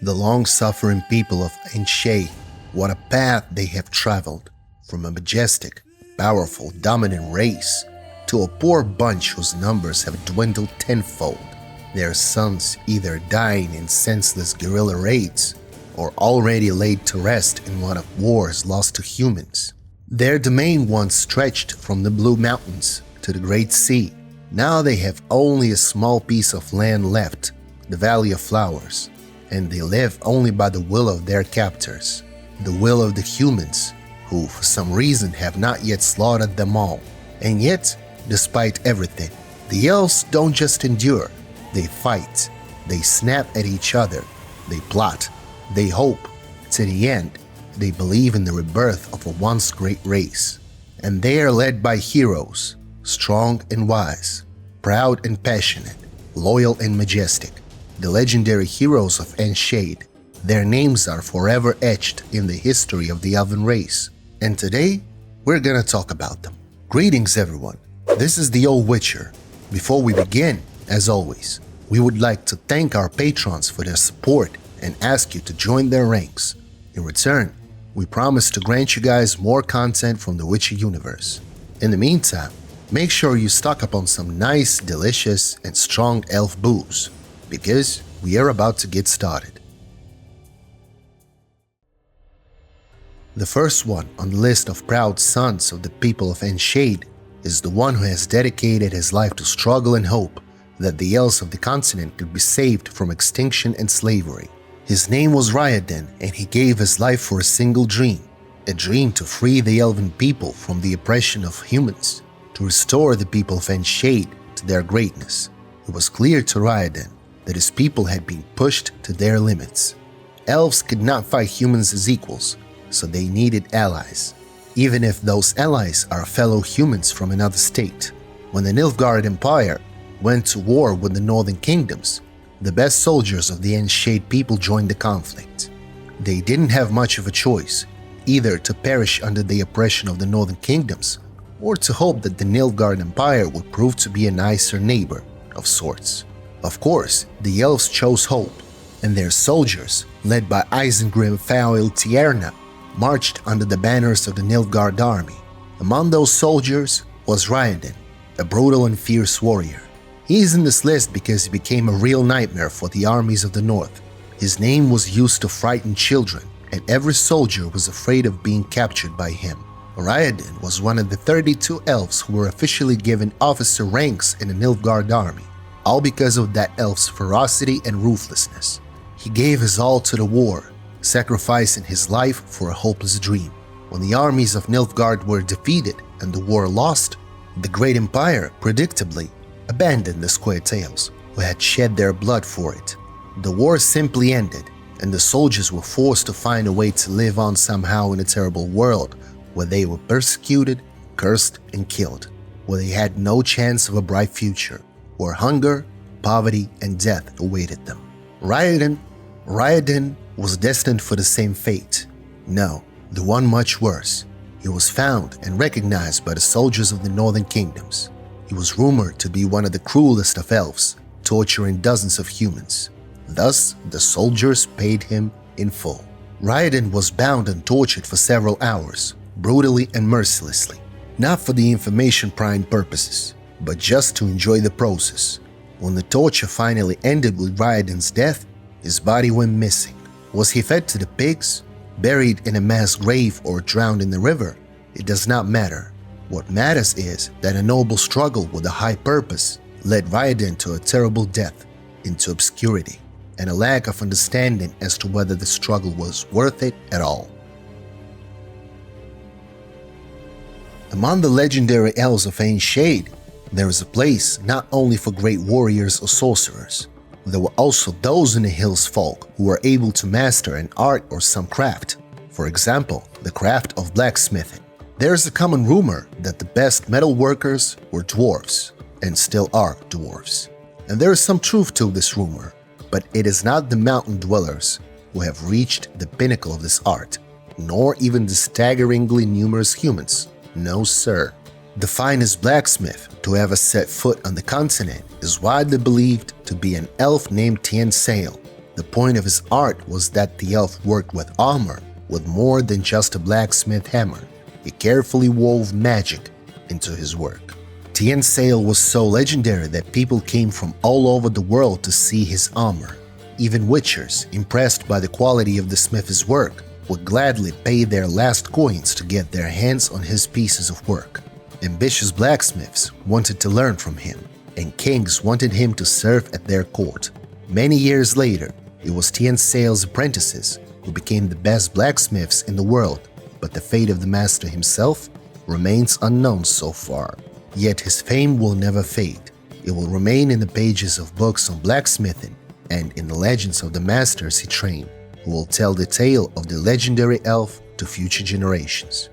The long-suffering people of Aen Seidhe, what a path they have traveled, from a majestic, powerful, dominant race to a poor bunch whose numbers have dwindled tenfold, their sons either dying in senseless guerrilla raids or already laid to rest in one of wars lost to humans. Their domain once stretched from the Blue Mountains to the Great Sea. Now they have only a small piece of land left, the Valley of Flowers, and they live only by the will of their captors, the will of the humans, who for some reason have not yet slaughtered them all. And yet, despite everything, the elves don't just endure, they fight, they snap at each other, they plot, they hope. To the end, they believe in the rebirth of a once great race. And they are led by heroes, strong and wise, proud and passionate, loyal and majestic, the legendary heroes of Aen Seidhe. Their names are forever etched in the history of the elven race, and today we're gonna talk about them. Greetings everyone, this is the Old Witcher. Before we begin, as always, we would like to thank our patrons for their support and ask you to join their ranks. In return, we promise to grant you guys more content from the Witcher universe. In the meantime, make sure you stock up on some nice, delicious, and strong elf booze, because we are about to get started. The first one on the list of proud sons of the people of Aen Seidhe is the one who has dedicated his life to struggle and hope that the elves of the continent could be saved from extinction and slavery. His name was Radan, and he gave his life for a single dream, a dream to free the elven people from the oppression of humans, to restore the people of Aen Seidhe to their greatness. It was clear to Radan that his people had been pushed to their limits. Elves could not fight humans as equals, so they needed allies, even if those allies are fellow humans from another state. When the Nilfgaard Empire went to war with the northern kingdoms, the best soldiers of the Aen Seidhe people joined the conflict. They didn't have much of a choice, either to perish under the oppression of the northern kingdoms, or to hope that the Nilfgaard Empire would prove to be a nicer neighbor of sorts. Of course, the elves chose hope, and their soldiers, led by Eisengrim Tyen'sail, marched under the banners of the Nilfgaard army. Among those soldiers was Radan, a brutal and fierce warrior. He is in this list because he became a real nightmare for the armies of the north. His name was used to frighten children, and every soldier was afraid of being captured by him. Radan was one of the 32 elves who were officially given officer ranks in the Nilfgaard army, all because of that elf's ferocity and ruthlessness. He gave his all to the war, sacrificing his life for a hopeless dream. When the armies of Nilfgaard were defeated and the war lost, the great empire, predictably, abandoned the scoia'taels, who had shed their blood for it. The war simply ended, and the soldiers were forced to find a way to live on somehow in a terrible world where they were persecuted, cursed, and killed, where they had no chance of a bright future, where hunger, poverty, and death awaited them. Radan was destined for the same fate. No, the one much worse. He was found and recognized by the soldiers of the northern kingdoms. He was rumored to be one of the cruelest of elves, torturing dozens of humans. Thus, the soldiers paid him in full. Radan was bound and tortured for several hours, brutally and mercilessly, not for the information-prying purposes, but just to enjoy the process. When the torture finally ended with Radan's death, his body went missing. Was he fed to the pigs, buried in a mass grave, or drowned in the river? It does not matter. What matters is that a noble struggle with a high purpose led Radan to a terrible death, into obscurity, and a lack of understanding as to whether the struggle was worth it at all. Among the legendary elves of Aen Seidhe, there is a place not only for great warriors or sorcerers. There were also those in the hills folk who were able to master an art or some craft. For example, the craft of blacksmithing. There is a common rumor that the best metal workers were dwarves, and still are dwarves. And there is some truth to this rumor, but it is not the mountain dwellers who have reached the pinnacle of this art, nor even the staggeringly numerous humans. No sir. The finest blacksmith to ever set foot on the continent is widely believed to be an elf named tyen'sail, The point of his art was that the elf worked with armor, with more than just a blacksmith hammer. He carefully wove magic into his work. Tyen'sail was so legendary that people came from all over the world to see his armor. Even witchers, impressed by the quality of the smith's work, would gladly pay their last coins to get their hands on his pieces of work. Ambitious blacksmiths wanted to learn from him, and kings wanted him to serve at their court. Many years later, it was Tyen'sail's apprentices who became the best blacksmiths in the world, but the fate of the master himself remains unknown so far. Yet his fame will never fade. It will remain in the pages of books on blacksmithing and in the legends of the masters he trained, who will tell the tale of the legendary elf to future generations.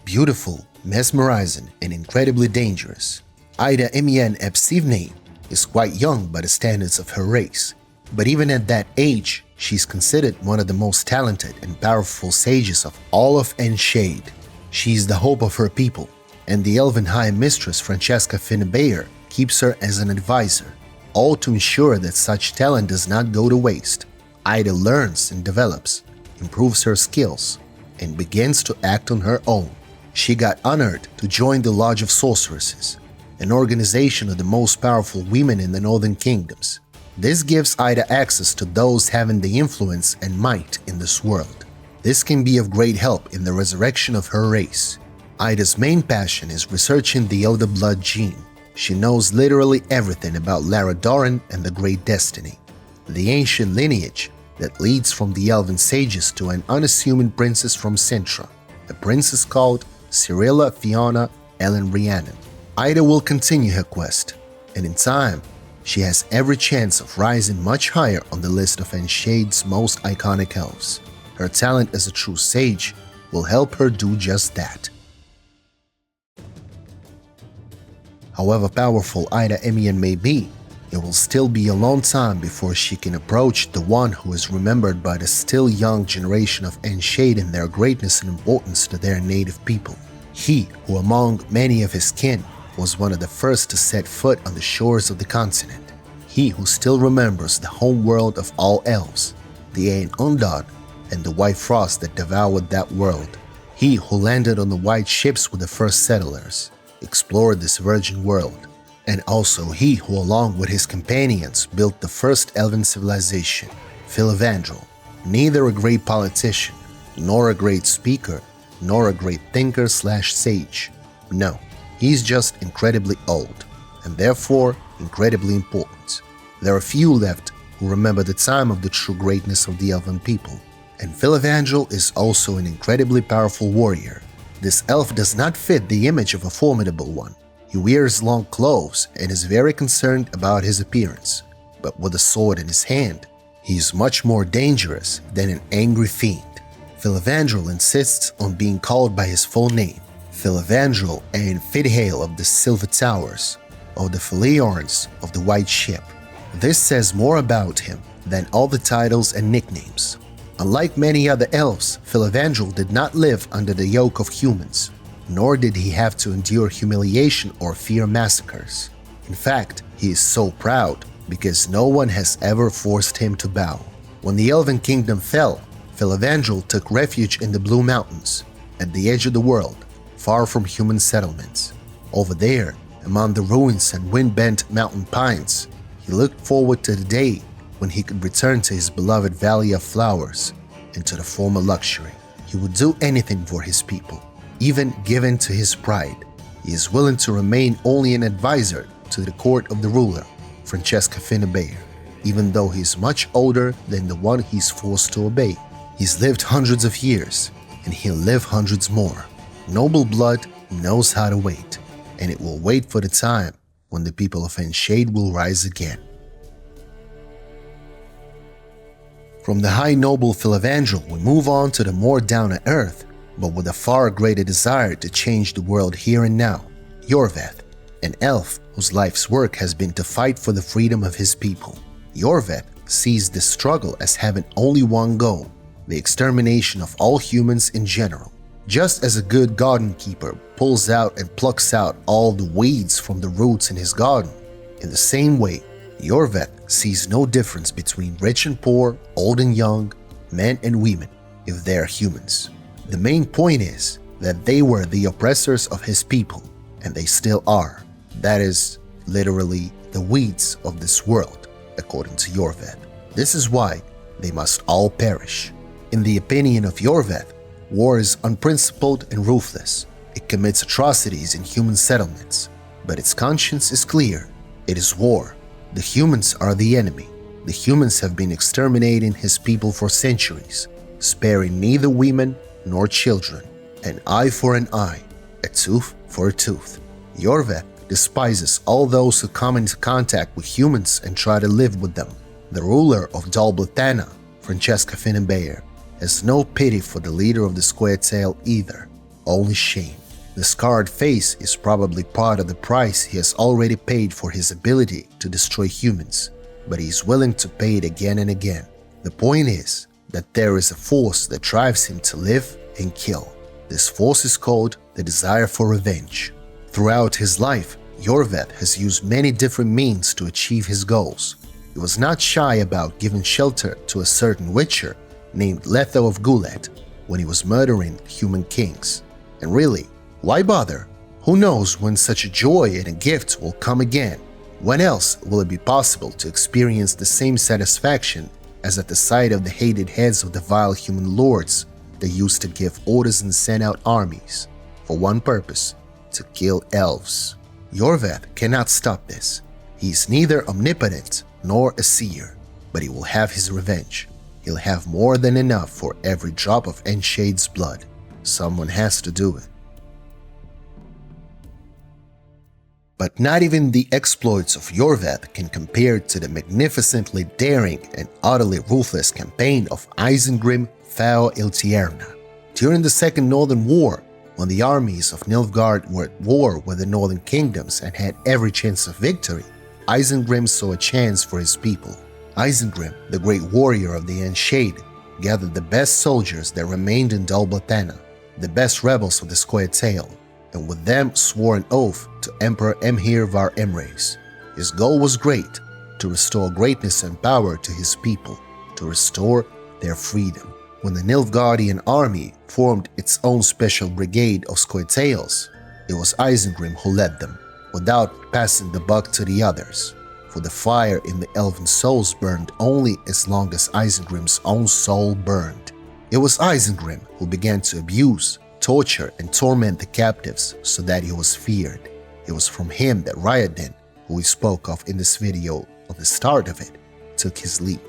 Beautiful, mesmerizing, and incredibly dangerous, Aelirenn Seidhe is quite young by the standards of her race, but even at that age, she's considered one of the most talented and powerful sages of all of Aen Seidhe. She's the hope of her people, and the elven high mistress Franchesca keeps her as an advisor, all to ensure that such talent does not go to waste. Ida learns and develops, improves her skills, and begins to act on her own. She got honored to join the Lodge of Sorceresses, an organization of the most powerful women in the Northern Kingdoms. This gives Ida access to those having the influence and might in this world. This can be of great help in the resurrection of her race. Ida's main passion is researching the Elder Blood gene. She knows literally everything about Radan and the Great Destiny, the ancient lineage that leads from the Elven sages to an unassuming princess from Centra, a princess called Cyrilla Fiona Ellen Rhiannon. Ida will continue her quest, and in time, she has every chance of rising much higher on the list of Aen Seidhe's most iconic elves. Her talent as a true sage will help her do just that. However powerful Aelirenn may be, it will still be a long time before she can approach the one who is remembered by the still young generation of Aen Seidhe in their greatness and importance to their native people. He who among many of his kin was one of the first to set foot on the shores of the continent. He who still remembers the home world of all elves, the Aen Undod, and the white frost that devoured that world. He who landed on the white ships with the first settlers, explored this virgin world, and also he who along with his companions built the first elven civilization, Filavandrel. Neither a great politician, nor a great speaker, nor a great thinker/sage. No, he's just incredibly old, and therefore incredibly important. There are few left who remember the time of the true greatness of the elven people. And Filavandrel is also an incredibly powerful warrior. This elf does not fit the image of a formidable one. He wears long clothes and is very concerned about his appearance. But with a sword in his hand, he is much more dangerous than an angry fiend. Filavandrel insists on being called by his full name, Filavandrel Aen Seidhe of the Silver Towers, or the Filiorns of the White Ship. This says more about him than all the titles and nicknames. Unlike many other elves, Filavandrel did not live under the yoke of humans, nor did he have to endure humiliation or fear massacres. In fact, he is so proud because no one has ever forced him to bow. When the Elven Kingdom fell, Filavandrel took refuge in the Blue Mountains, at the edge of the world, far from human settlements. Over there, among the ruins and wind-bent mountain pines, he looked forward to the day when he could return to his beloved Valley of Flowers and to the former luxury. He would do anything for his people, even give in to his pride. He is willing to remain only an advisor to the court of the ruler, Francesca, even though he is much older than the one he's forced to obey. He's lived hundreds of years, and he'll live hundreds more. Noble blood knows how to wait, and it will wait for the time when the people of Aen Seidhe will rise again. From the high noble Filavandrel, we move on to the more down-to-earth, but with a far greater desire to change the world here and now, Iorveth, an elf whose life's work has been to fight for the freedom of his people. Iorveth sees this struggle as having only one goal, the extermination of all humans in general. Just as a good garden keeper pulls out and plucks out all the weeds from the roots in his garden, in the same way, Iorveth sees no difference between rich and poor, old and young, men and women, if they are humans. The main point is that they were the oppressors of his people, and they still are. That is, literally, the weeds of this world, according to Iorveth. This is why they must all perish. In the opinion of Iorveth, war is unprincipled and ruthless. It commits atrocities in human settlements, but its conscience is clear. It is war. The humans are the enemy. The humans have been exterminating his people for centuries, sparing neither women nor children. An eye for an eye, a tooth for a tooth. Iorveth despises all those who come into contact with humans and try to live with them. The ruler of Dol Blathanna, Francesca, has no pity for the leader of the scoia'tael either, only shame. The scarred face is probably part of the price he has already paid for his ability to destroy humans, but he is willing to pay it again and again. The point is that there is a force that drives him to live and kill. This force is called the desire for revenge. Throughout his life, Iorveth has used many different means to achieve his goals. He was not shy about giving shelter to a certain witcher named Letho of Gulet when he was murdering human kings. And really, why bother? Who knows when such a joy and a gift will come again? When else will it be possible to experience the same satisfaction as at the sight of the hated heads of the vile human lords that used to give orders and send out armies for one purpose, to kill elves? Iorveth cannot stop this. He is neither omnipotent nor a seer, but he will have his revenge. He'll have more than enough for every drop of Aen Seidhe's blood. Someone has to do it. But not even the exploits of Iorveth can compare to the magnificently daring and utterly ruthless campaign of Eisengrim Fao Iltierna. During the Second Northern War, when the armies of Nilfgaard were at war with the northern kingdoms and had every chance of victory, Eisengrim saw a chance for his people. Eisengrim, the great warrior of the Aen Seidhe, gathered the best soldiers that remained in Dol Blathanna, the best rebels of the scoia'tael, and with them swore an oath to Emperor Emhyr var Emreis. His goal was great, to restore greatness and power to his people, to restore their freedom. When the Nilfgaardian army formed its own special brigade of scoia'taels, it was Eisengrim who led them, without passing the buck to the others, for the fire in the elven souls burned only as long as Eisengrim's own soul burned. It was Eisengrim who began to abuse, torture, and torment the captives so that he was feared. It was from him that Radan, who we spoke of in this video on the start of it, took his lead.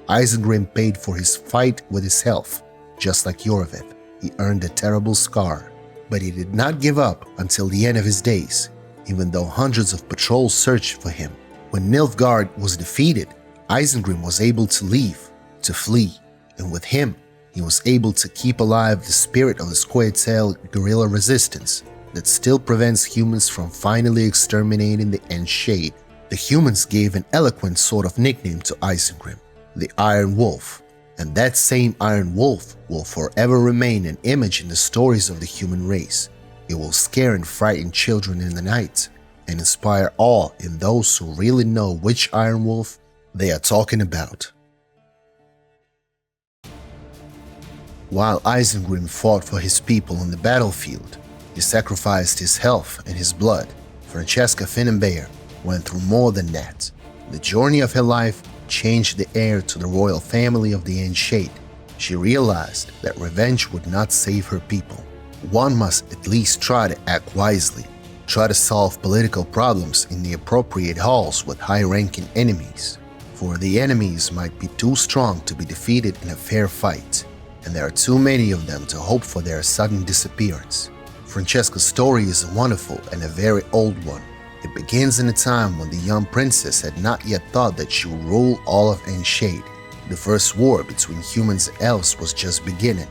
Eisengrim paid for his fight with his health. Just like Iorveth, he earned a terrible scar. But he did not give up until the end of his days, even though hundreds of patrols searched for him. When Nilfgaard was defeated, Eisengrim was able to leave, to flee, and with him, he was able to keep alive the spirit of the scoia'tael guerrilla resistance that still prevents humans from finally exterminating the Aen Seidhe. The humans gave an eloquent sort of nickname to Eisengrim, the Iron Wolf, and that same Iron Wolf will forever remain an image in the stories of the human race. It will scare and frighten children in the night and inspire awe in those who really know which Iron Wolf they are talking about. While Eisengrim fought for his people on the battlefield, he sacrificed his health and his blood. Francesca went through more than that. The journey of her life changed the heir to the royal family of the Aen Seidhe. She realized that revenge would not save her people. One must at least try to act wisely, try to solve political problems in the appropriate halls with high-ranking enemies, for the enemies might be too strong to be defeated in a fair fight, and there are too many of them to hope for their sudden disappearance. Francesca's story is a wonderful and a very old one. It begins in a time when the young princess had not yet thought that she would rule all of Aen Seidhe. The first war between humans and elves was just beginning,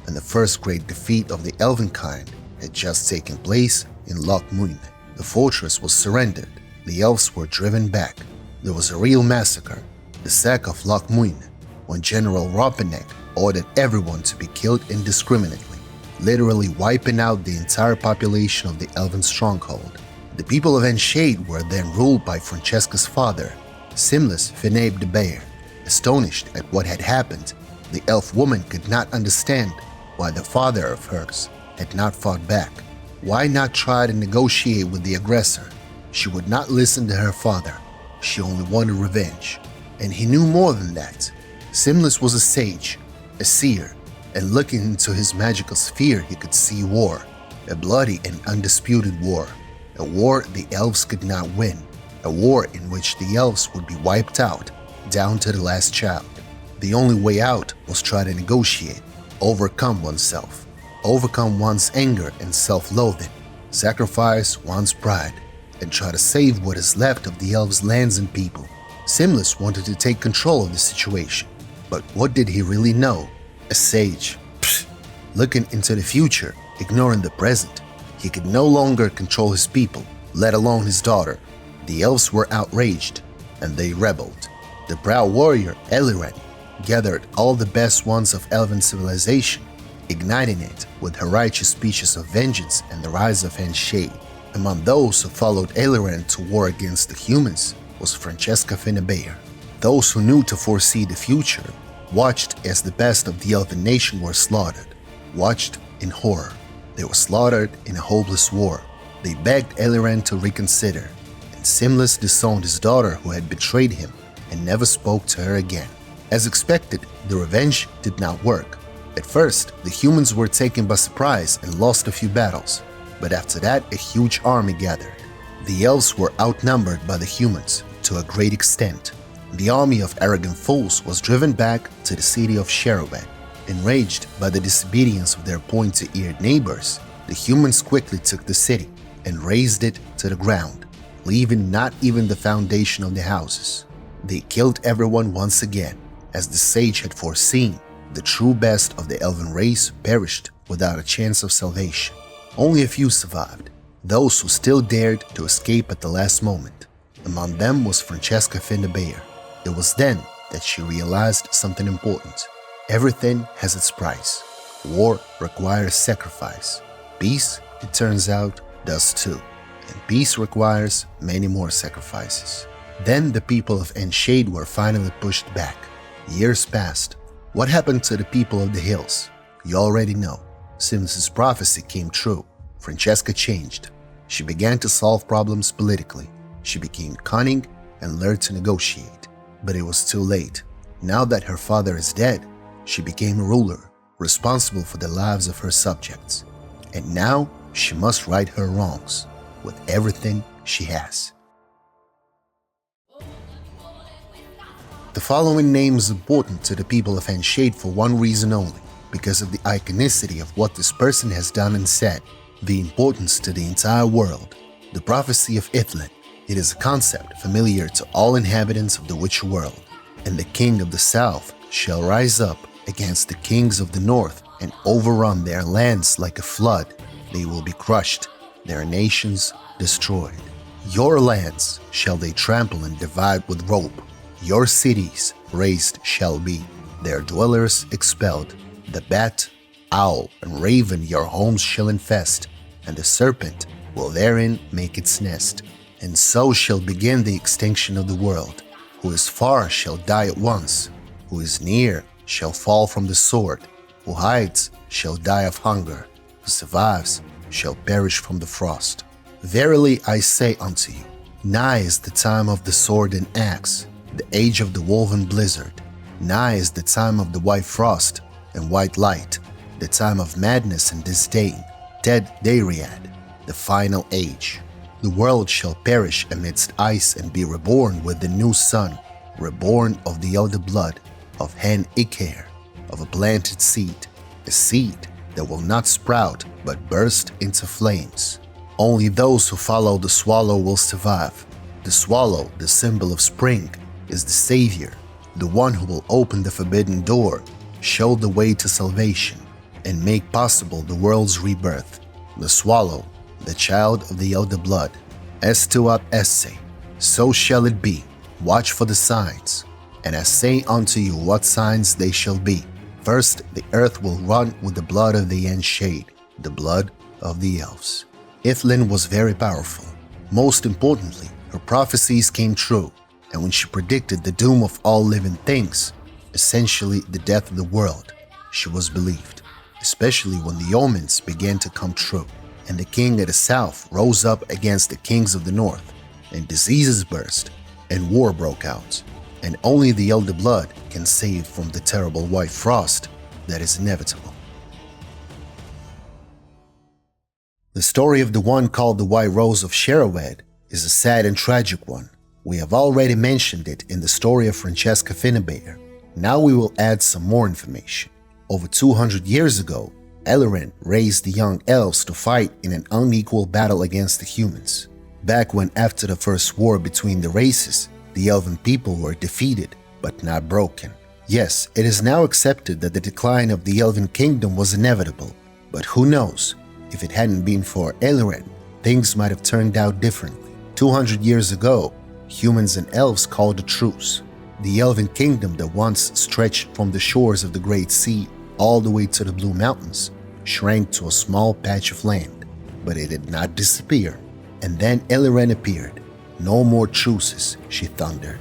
and the first great defeat of the elvenkind had just taken place in Loch Muine. The fortress was surrendered, the elves were driven back. There was a real massacre, the sack of Loch Muine, when General Ropenek ordered everyone to be killed indiscriminately, literally wiping out the entire population of the elven stronghold. The people of Aen Seidhe were then ruled by Francesca's father, Simless Finnabe the bear. Astonished at what had happened, the elf woman could not understand why the father of hers had not fought back. Why not try to negotiate with the aggressor? She would not listen to her father. She only wanted revenge. And he knew more than that. Simless was a sage, a seer, and looking into his magical sphere he could see war. A bloody and undisputed war. A war the elves could not win. A war in which the elves would be wiped out, down to the last child. The only way out was try to negotiate, overcome oneself, overcome one's anger and self-loathing, sacrifice one's pride, and try to save what is left of the elves' lands and people. Simless wanted to take control of the situation, but what did he really know? A sage. Pfft. Looking into the future, ignoring the present, he could no longer control his people, let alone his daughter. The elves were outraged, and they rebelled. The proud warrior Aelirenn gathered all the best ones of elven civilization, igniting it with her righteous speeches of vengeance and the rise of Aen Seidhe. Among those who followed Aelirenn to war against the humans was Francesca Finnabe. Those who knew to foresee the future watched as the best of the elven nation were slaughtered, watched in horror. They were slaughtered in a hopeless war. They begged Aelirenn to reconsider, and Simless disowned his daughter who had betrayed him and never spoke to her again. As expected, the revenge did not work. At first, the humans were taken by surprise and lost a few battles, but after that a huge army gathered. The elves were outnumbered by the humans to a great extent. The army of arrogant fools was driven back to the city of Shered. Enraged by the disobedience of their pointy-eared neighbors, the humans quickly took the city and razed it to the ground, leaving not even the foundation of the houses. They killed everyone once again. As the sage had foreseen, the true best of the elven race perished without a chance of salvation. Only a few survived, those who still dared to escape at the last moment. Among them was Francesca Finnabe. It was then that she realized something important. Everything has its price. War requires sacrifice. Peace, it turns out, does too. And peace requires many more sacrifices. Then the people of Aen Seidhe were finally pushed back. Years passed. What happened to the people of the hills? You already know. Simless's prophecy came true. Francesca changed. She began to solve problems politically. She became cunning and learned to negotiate. But it was too late. Now that her father is dead, she became a ruler, responsible for the lives of her subjects. And now she must right her wrongs with everything she has. The following name is important to the people of Aen Seidhe for one reason only, because of the iconicity of what this person has done and said, the importance to the entire world. The prophecy of Ethin. It is a concept familiar to all inhabitants of the witch world. And the king of the south shall rise up against the kings of the north and overrun their lands like a flood. They will be crushed, their nations destroyed. Your lands shall they trample and divide with rope. Your cities razed shall be, their dwellers expelled. The bat, owl, and raven your homes shall infest, and the serpent will therein make its nest. And so shall begin the extinction of the world. Who is far shall die at once. Who is near shall fall from the sword. Who hides shall die of hunger. Who survives shall perish from the frost. Verily I say unto you, nigh is the time of the sword and axe, the age of the woven blizzard. Nigh is the time of the white frost and white light, the time of madness and disdain, dead Dariad, the final age. The world shall perish amidst ice and be reborn with the new sun, reborn of the elder blood, of Aen Seidhe, of a planted seed, a seed that will not sprout but burst into flames. Only those who follow the swallow will survive. The swallow, the symbol of spring, is the savior, the one who will open the forbidden door, show the way to salvation, and make possible the world's rebirth. The swallow, the child of the elder blood. Scoia'tael, so shall it be. Watch for the signs. And I say unto you what signs they shall be. First, the earth will run with the blood of the Aen Seidhe, the blood of the elves. Ethin was very powerful. Most importantly, her prophecies came true, and when she predicted the doom of all living things, essentially the death of the world, she was believed, especially when the omens began to come true, and the king of the south rose up against the kings of the north, and diseases burst, and war broke out, and only the elder blood can save from the terrible white frost that is inevitable. The story of the one called the White Rose of Shered is a sad and tragic one. We have already mentioned it in the story of Francesca Finnebare. Now we will add some more information. Over 200 years ago, Aelirenn raised the young elves to fight in an unequal battle against the humans. Back when, after the first war between the races, the elven people were defeated but not broken. Yes, it is now accepted that the decline of the elven kingdom was inevitable, but who knows? If it hadn't been for Aelirenn, things might have turned out differently. 200 years ago, humans and elves called a truce. The elven kingdom that once stretched from the shores of the Great Sea all the way to the Blue Mountains shrank to a small patch of land, but it did not disappear. And then Aelirenn appeared. No more truces, she thundered.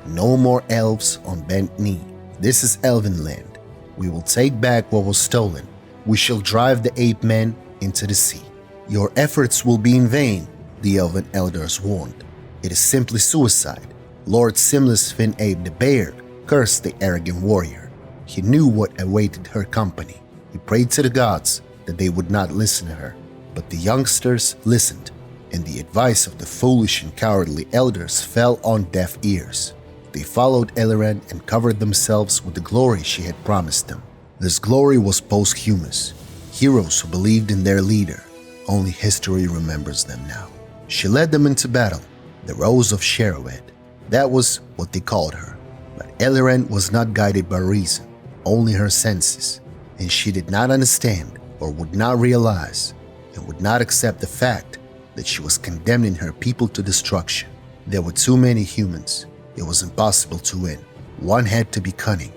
No more elves on bent knee. This is elven land. We will take back what was stolen. We shall drive the ape men into the sea. Your efforts will be in vain, the elven elders warned. It is simply suicide. Lord Simlis Fin-Abe the Bear cursed the arrogant warrior. He knew what awaited her company. He prayed to the gods that they would not listen to her. But the youngsters listened, and the advice of the foolish and cowardly elders fell on deaf ears. They followed Aelirenn and covered themselves with the glory she had promised them. This glory was posthumous. Heroes who believed in their leader. Only history remembers them now. She led them into battle, the Rose of Shered. That was what they called her. But Aelirenn was not guided by reason, only her senses, and she did not understand or would not realize and would not accept the fact that she was condemning her people to destruction. There were too many humans. It was impossible to win. One had to be cunning.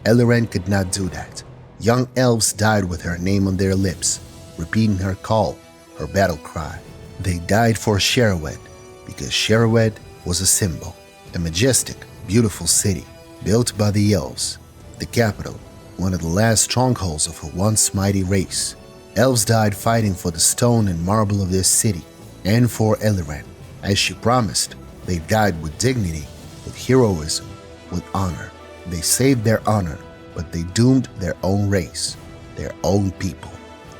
Aelirenn could not do that. Young elves died with her name on their lips, repeating her call, her battle cry. They died for Shered because Shered was a symbol, a majestic, beautiful city built by the elves, the capital, one of the last strongholds of a once mighty race. Elves died fighting for the stone and marble of this city and for Aelirenn. As she promised, they died with dignity, with heroism, with honor. They saved their honor, but they doomed their own race, their own people.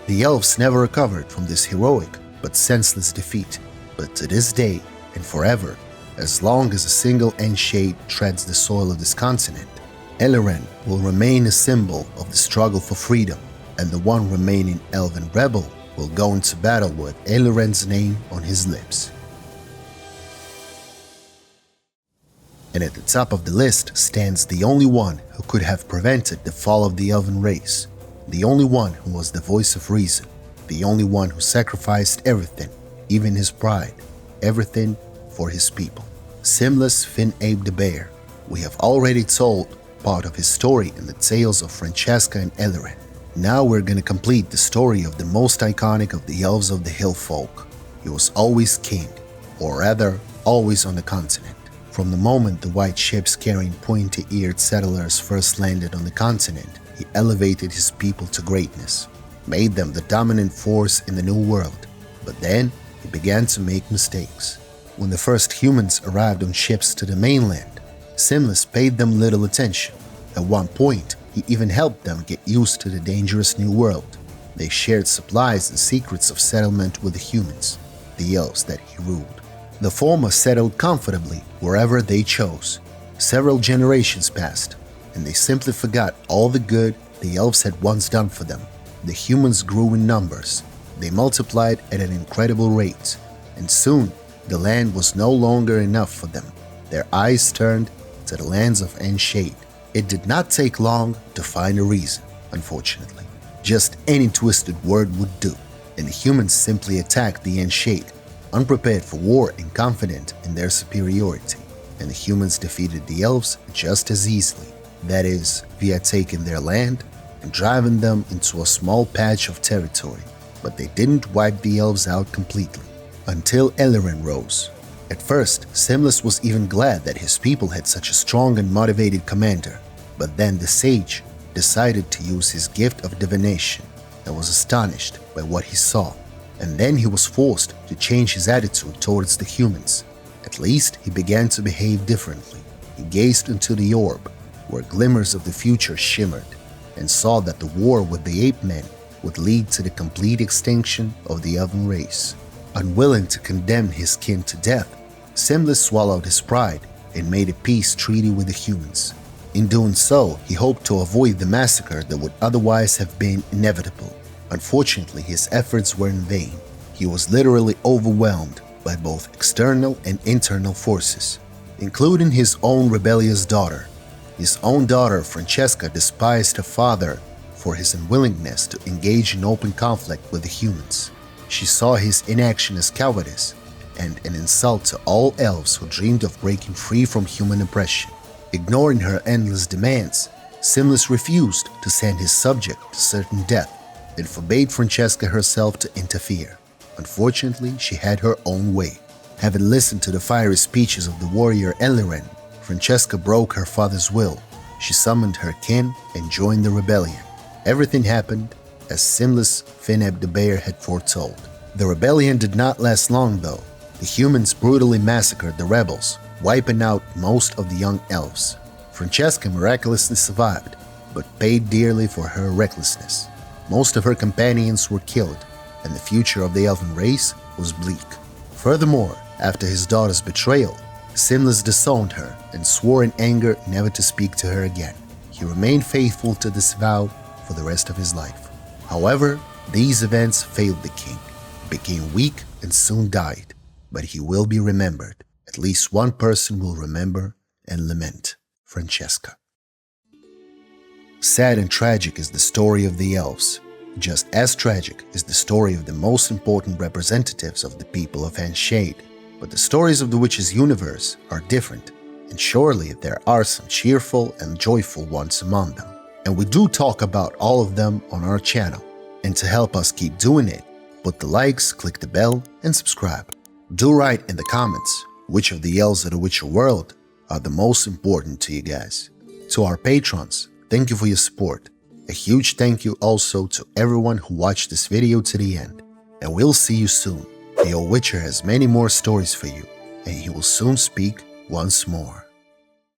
The elves never recovered from this heroic but senseless defeat. But to this day and forever, as long as a single Aen Seidhe treads the soil of this continent, Aelirenn will remain a symbol of the struggle for freedom, and the one remaining elven rebel will go into battle with Aelirenn's name on his lips. And at the top of the list stands the only one who could have prevented the fall of the elven race, the only one who was the voice of reason, the only one who sacrificed everything, even his pride, everything for his people. Simlis Fin-Abe the Bear. We have already told part of his story in the tales of Franchesca and Aelirenn. Now we're going to complete the story of the most iconic of the elves of the hill folk. He was always king, or rather, always on the continent. From the moment the white ships carrying pointy-eared settlers first landed on the continent, he elevated his people to greatness, made them the dominant force in the new world. But then, he began to make mistakes. When the first humans arrived on ships to the mainland, Simlis paid them little attention. At one point, he even helped them get used to the dangerous new world. They shared supplies and secrets of settlement with the humans, the elves that he ruled. The former settled comfortably wherever they chose. Several generations passed, and they simply forgot all the good the elves had once done for them. The humans grew in numbers. They multiplied at an incredible rate, and soon the land was no longer enough for them. Their eyes turned to the lands of Aen Seidhe. It did not take long to find a reason, unfortunately. Just any twisted word would do, and the humans simply attacked the Aen Seidhe, unprepared for war and confident in their superiority. And the humans defeated the elves just as easily, that is, via taking their land and driving them into a small patch of territory. But they didn't wipe the elves out completely, until Aelirenn rose. At first, Senseless was even glad that his people had such a strong and motivated commander, but then the sage decided to use his gift of divination and was astonished by what he saw, and then he was forced to change his attitude towards the humans. At least he began to behave differently. He gazed into the orb, where glimmers of the future shimmered, and saw that the war with the ape men would lead to the complete extinction of the elven race. Unwilling to condemn his kin to death, Senseless swallowed his pride and made a peace treaty with the humans. In doing so, he hoped to avoid the massacre that would otherwise have been inevitable. Unfortunately, his efforts were in vain. He was literally overwhelmed by both external and internal forces, including his own rebellious daughter. His own daughter, Franchesca, despised her father for his unwillingness to engage in open conflict with the humans. She saw his inaction as cowardice and an insult to all elves who dreamed of breaking free from human oppression. Ignoring her endless demands, Senseless refused to send his subject to certain death and forbade Francesca herself to interfere. Unfortunately, she had her own way. Having listened to the fiery speeches of the warrior Aelirenn, Francesca broke her father's will. She summoned her kin and joined the rebellion. Everything happened as Senseless Fineb the Bear had foretold. The rebellion did not last long though. The humans brutally massacred the rebels, wiping out most of the young elves. Francesca miraculously survived, but paid dearly for her recklessness. Most of her companions were killed, and the future of the elven race was bleak. Furthermore, after his daughter's betrayal, Senseless disowned her and swore in anger never to speak to her again. He remained faithful to this vow for the rest of his life. However, these events failed the king. He became weak and soon died, but he will be remembered. At least one person will remember and lament: Francesca. Sad and tragic is the story of the elves. Just as tragic is the story of the most important representatives of the people of Aen Seidhe. But the stories of the witches' universe are different, and surely there are some cheerful and joyful ones among them. And we do talk about all of them on our channel. And to help us keep doing it, put the likes, click the bell, and subscribe. Do write in the comments which of the elves of the Witcher world are the most important to you guys. To our patrons, thank you for your support. A huge thank you also to everyone who watched this video to the end. And we'll see you soon. The old Witcher has many more stories for you, and he will soon speak once more.